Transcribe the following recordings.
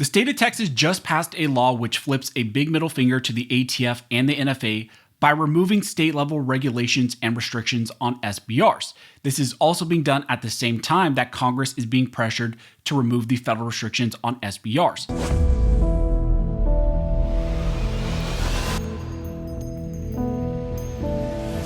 The state of Texas just passed a law which flips a big middle finger to the ATF and the NFA by removing state-level regulations and restrictions on SBRs. This is also being done at the same time that Congress is being pressured to remove the federal restrictions on SBRs.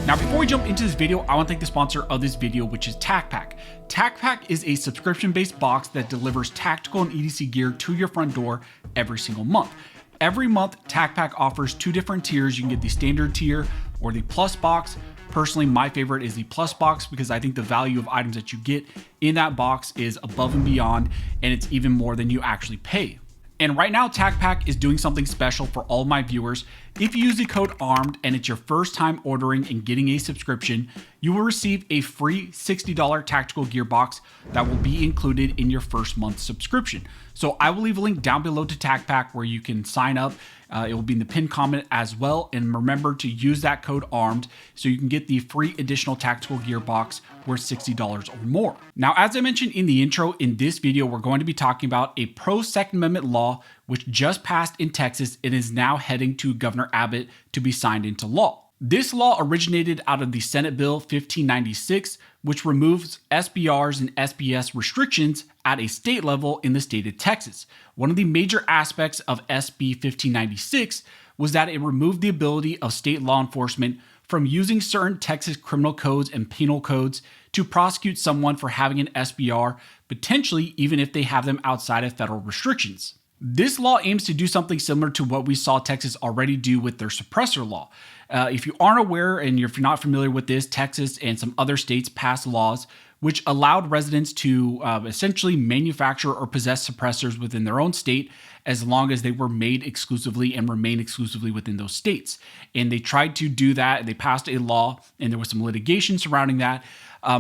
Now, before we jump into this video, I want to thank the sponsor of this video, which is Tacpack. Tacpack is a subscription-based box that delivers tactical and EDC gear to your front door every single month. Every month, Tacpack offers two different tiers. You can get the standard tier or the plus box. Personally, my favorite is the plus box because I think the value of items that you get in that box is above and beyond, and it's even more than you actually pay. And right now, Tacpack is doing something special for all my viewers. If you use the code ARMED and it's your first time ordering and getting a subscription, you will receive a free $60 tactical gear box that will be included in your first month subscription. So I will leave a link down below to Tacpack where you can sign up. It will be in the pinned comment as well. And remember to use that code ARMED so you can get the free additional tactical gear box worth $60 or more. Now, as I mentioned in the intro, in this video, we're going to be talking about a pro-Second Amendment law which just passed in Texas and is now heading to Governor Abbott to be signed into law. This law originated out of the Senate Bill 1596, which removes SBRs and SBS restrictions at a state level in the state of Texas. One of the major aspects of SB 1596 was that it removed the ability of state law enforcement from using certain Texas criminal codes and penal codes to prosecute someone for having an SBR, potentially even if they have them outside of federal restrictions. This law aims to do something similar to what we saw Texas already do with their Suppressor Law. If you aren't aware and if you're not familiar with this, Texas and some other states passed laws which allowed residents to essentially manufacture or possess suppressors within their own state as long as they were made exclusively and remain exclusively within those states. And they tried to do that. They passed a law and there was some litigation surrounding that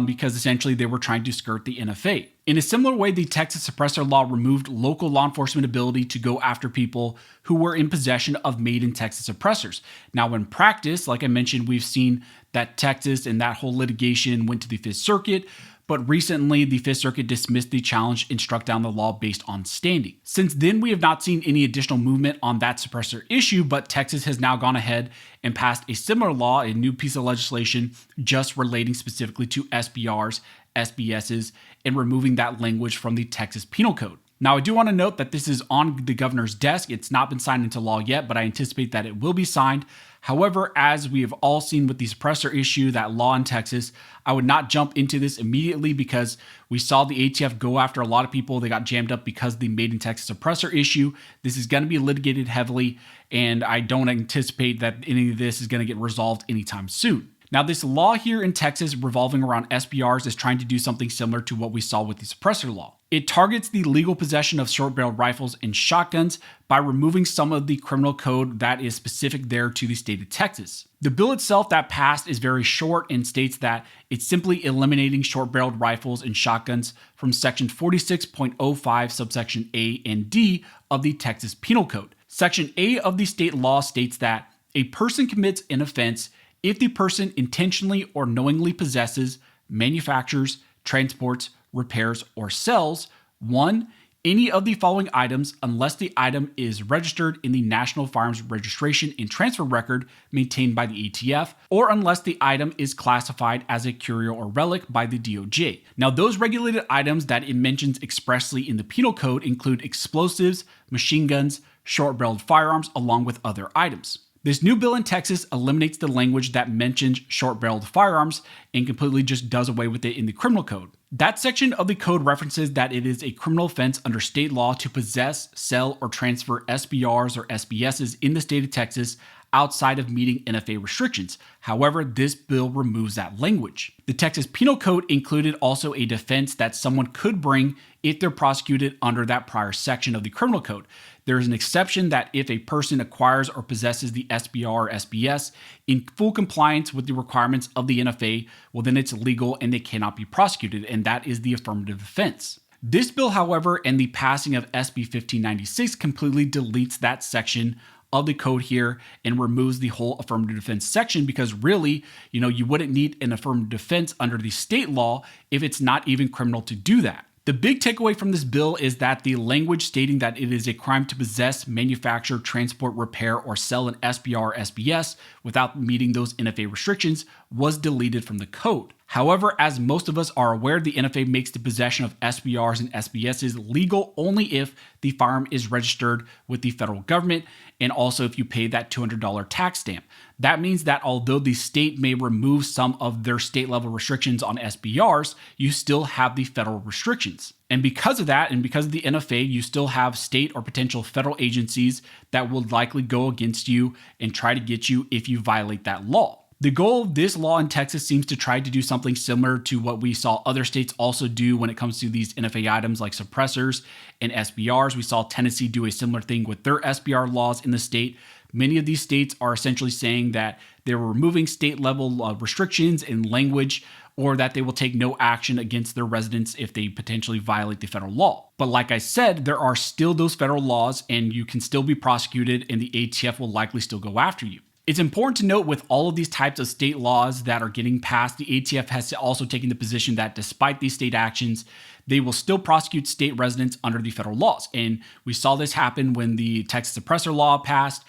because essentially they were trying to skirt the NFA. In a similar way, the Texas Suppressor Law removed local law enforcement ability to go after people who were in possession of made in Texas suppressors. Now, in practice, like I mentioned, we've seen that Texas and that whole litigation went to the Fifth Circuit, but recently the Fifth Circuit dismissed the challenge and struck down the law based on standing. Since then, we have not seen any additional movement on that suppressor issue, but Texas has now gone ahead and passed a similar law, a new piece of legislation just relating specifically to SBRs, SBSs, and removing that language from the Texas Penal Code. Now, I do want to note that this is on the governor's desk. It's not been signed into law yet, but I anticipate that it will be signed. However, as we have all seen with the suppressor issue, that law in Texas, I would not jump into this immediately because we saw the ATF go after a lot of people. They got jammed up because of the Made in Texas suppressor issue. This is going to be litigated heavily, and I don't anticipate that any of this is going to get resolved anytime soon. Now, this law here in Texas revolving around SBRs is trying to do something similar to what we saw with the Suppressor Law. It targets the legal possession of short-barreled rifles and shotguns by removing some of the criminal code that is specific there to the state of Texas. The bill itself that passed is very short and states that it's simply eliminating short-barreled rifles and shotguns from section 46.05 subsection A and D of the Texas Penal Code. Section A of the state law states that a person commits an offense if the person intentionally or knowingly possesses, manufactures, transports, repairs, or sells 1. Any of the following items unless the item is registered in the National Firearms Registration and Transfer Record maintained by the ATF, or unless the item is classified as a curio or relic by the DOJ. Now, those regulated items that it mentions expressly in the Penal Code include explosives, machine guns, short-barreled firearms, along with other items. This new bill in Texas eliminates the language that mentions short-barreled firearms and completely just does away with it in the criminal code. That section of the code references that it is a criminal offense under state law to possess, sell, or transfer SBRs or SBSs in the state of Texas outside of meeting NFA restrictions. However, this bill removes that language. The Texas Penal Code included also a defense that someone could bring if they're prosecuted under that prior section of the criminal code. There is an exception that if a person acquires or possesses the SBR or SBS in full compliance with the requirements of the NFA, well, then it's legal and they cannot be prosecuted, and that is the affirmative defense. This bill, however, and the passing of SB 1596 completely deletes that section of the code here and removes the whole affirmative defense section because really, you wouldn't need an affirmative defense under the state law if it's not even criminal to do that. The big takeaway from this bill is that the language stating that it is a crime to possess, manufacture, transport, repair, or sell an SBR or SBS without meeting those NFA restrictions was deleted from the code. However, as most of us are aware, the NFA makes the possession of SBRs and SBSs legal only if the firearm is registered with the federal government and also if you pay that $200 tax stamp. That means that although the state may remove some of their state level restrictions on SBRs, you still have the federal restrictions. And because of that, and because of the NFA, you still have state or potential federal agencies that will likely go against you and try to get you if you violate that law. The goal of this law in Texas seems to try to do something similar to what we saw other states also do when it comes to these NFA items like suppressors and SBRs. We saw Tennessee do a similar thing with their SPR laws in the state. Many of these states are essentially saying that they're removing state level restrictions and language, or that they will take no action against their residents if they potentially violate the federal law. But like I said, there are still those federal laws and you can still be prosecuted and the ATF will likely still go after you. It's important to note with all of these types of state laws that are getting passed, the ATF has also taken the position that despite these state actions, they will still prosecute state residents under the federal laws. And we saw this happen when the Texas Suppressor Law passed.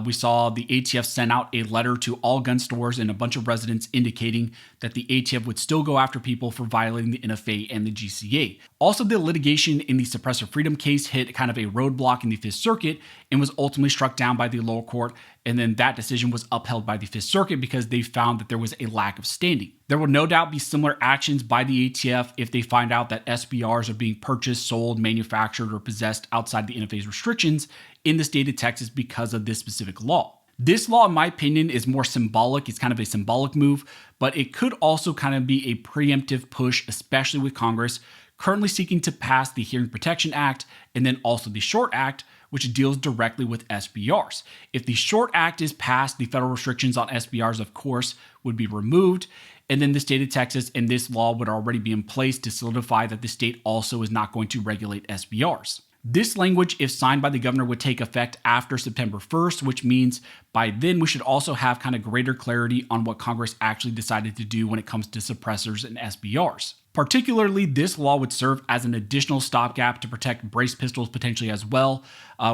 We saw the ATF send out a letter to all gun stores and a bunch of residents indicating that the ATF would still go after people for violating the NFA and the GCA. Also, the litigation in the Suppressor Freedom case hit kind of a roadblock in the Fifth Circuit and was ultimately struck down by the lower court. And then that decision was upheld by the Fifth Circuit because they found that there was a lack of standing. There will no doubt be similar actions by the ATF if they find out that SBRs are being purchased, sold, manufactured, or possessed outside the NFA's restrictions in the state of Texas because of this specific law. This law, in my opinion, is more symbolic. It's kind of a symbolic move, but it could also kind of be a preemptive push, especially with Congress currently seeking to pass the Hearing Protection Act and then also the SHORT Act, which deals directly with SBRs. If the SHORT Act is passed, the federal restrictions on SBRs, of course, would be removed. And then the state of Texas and this law would already be in place to solidify that the state also is not going to regulate SBRs. This language, if signed by the governor, would take effect after September 1st, which means by then we should also have kind of greater clarity on what Congress actually decided to do when it comes to suppressors and SBRs. Particularly, this law would serve as an additional stopgap to protect braced pistols potentially as well,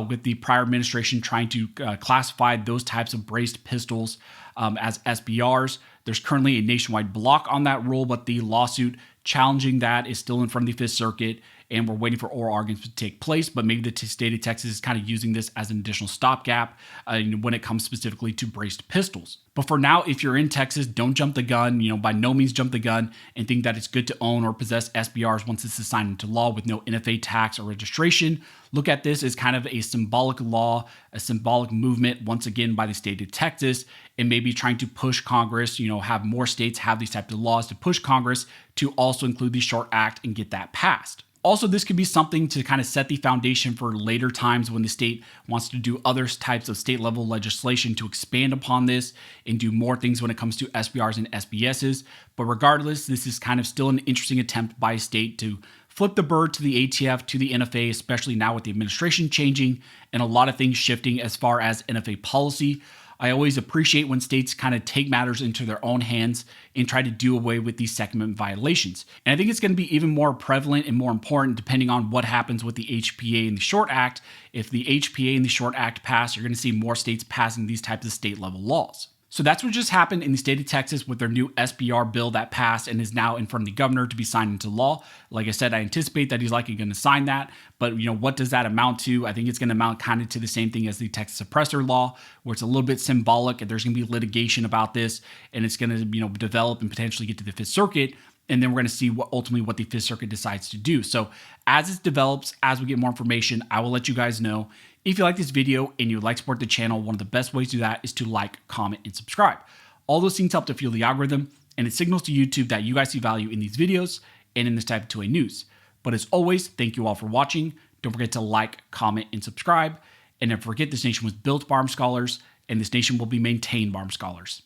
with the prior administration trying to classify those types of braced pistols as SBRs. There's currently a nationwide block on that rule, but the lawsuit challenging that is still in front of the Fifth Circuit, and we're waiting for oral arguments to take place. But maybe the state of Texas is kind of using this as an additional stopgap when it comes specifically to braced pistols. But for now, if you're in Texas, don't jump the gun. By no means jump the gun and think that it's good to own or possess SBRs once this is signed into law with no NFA tax or registration. Look at this as kind of a symbolic law, a symbolic movement, once again, by the state of Texas, and maybe trying to push Congress, have more states have these types of laws to push Congress to also include the SHORT Act and get that passed. Also, this could be something to kind of set the foundation for later times when the state wants to do other types of state level legislation to expand upon this and do more things when it comes to SBRs and SBSs. But regardless, this is kind of still an interesting attempt by a state to flip the bird to the ATF, to the NFA, especially now with the administration changing and a lot of things shifting as far as NFA policy. I always appreciate when states kind of take matters into their own hands and try to do away with these Second Amendment violations. And I think it's going to be even more prevalent and more important depending on what happens with the HPA and the SHORT Act. If the HPA and the SHORT Act pass, you're going to see more states passing these types of state level laws. So that's what just happened in the state of Texas with their new SBR bill that passed and is now in front of the governor to be signed into law. Like I said, I anticipate that he's likely going to sign that. But what does that amount to? I think it's going to amount kind of to the same thing as the Texas Suppressor Law, where it's a little bit symbolic and there's going to be litigation about this and it's going to develop and potentially get to the Fifth Circuit. And then we're going to see ultimately what the Fifth Circuit decides to do. So as it develops, as we get more information, I will let you guys know. If you like this video and you would like to support the channel, one of the best ways to do that is to like, comment, and subscribe. All those things help to fuel the algorithm, and it signals to YouTube that you guys see value in these videos and in this type of 2A news. But as always, thank you all for watching. Don't forget to like, comment, and subscribe. And never forget, this nation was built by armed scholars, and this nation will be maintained by armed scholars.